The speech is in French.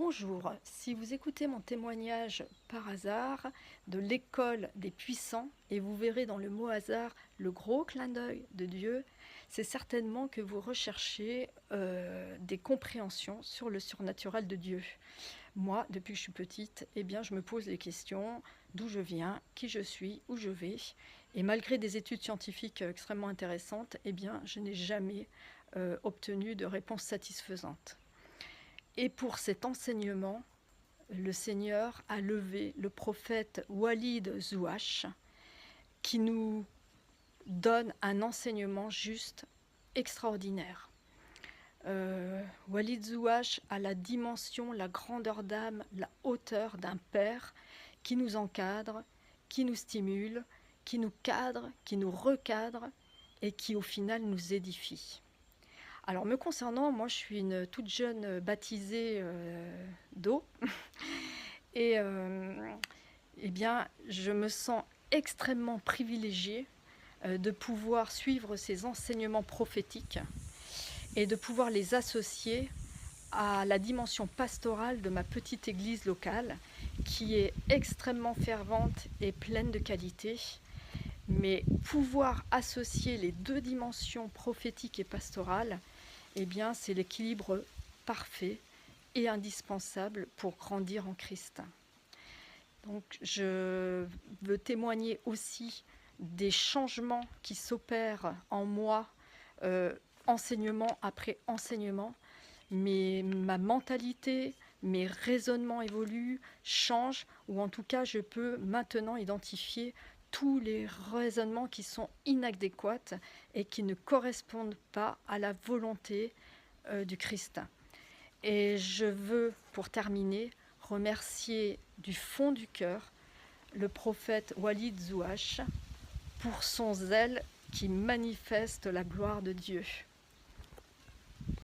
Bonjour, si vous écoutez mon témoignage par hasard de l'école des puissants et vous verrez dans le mot hasard le gros clin d'œil de Dieu, c'est certainement que vous recherchez des compréhensions sur le surnaturel de Dieu. Moi, depuis que je suis petite, eh bien, je me pose les questions d'où je viens, qui je suis, où je vais. Et malgré des études scientifiques extrêmement intéressantes, eh bien, je n'ai jamais obtenu de réponse satisfaisante. Et pour cet enseignement, le Seigneur a levé le prophète Walid Zouache qui nous donne un enseignement juste extraordinaire. Walid Zouache a la dimension, la grandeur d'âme, la hauteur d'un père qui nous encadre, qui nous stimule, qui nous cadre, qui nous recadre et qui au final nous édifie. Alors me concernant, moi je suis une toute jeune baptisée d'eau et eh bien je me sens extrêmement privilégiée de pouvoir suivre ces enseignements prophétiques et de pouvoir les associer à la dimension pastorale de ma petite église locale qui est extrêmement fervente et pleine de qualité. Mais pouvoir associer les deux dimensions prophétiques et pastorales, eh bien, c'est l'équilibre parfait et indispensable pour grandir en Christ. Donc, je veux témoigner aussi des changements qui s'opèrent en moi, enseignement après enseignement. Mais ma mentalité, mes raisonnements évoluent, changent, ou en tout cas, je peux maintenant identifier tous les raisonnements qui sont inadéquats et qui ne correspondent pas à la volonté du Christ. Et je veux, pour terminer, remercier du fond du cœur le prophète Walid Zouache pour son zèle qui manifeste la gloire de Dieu.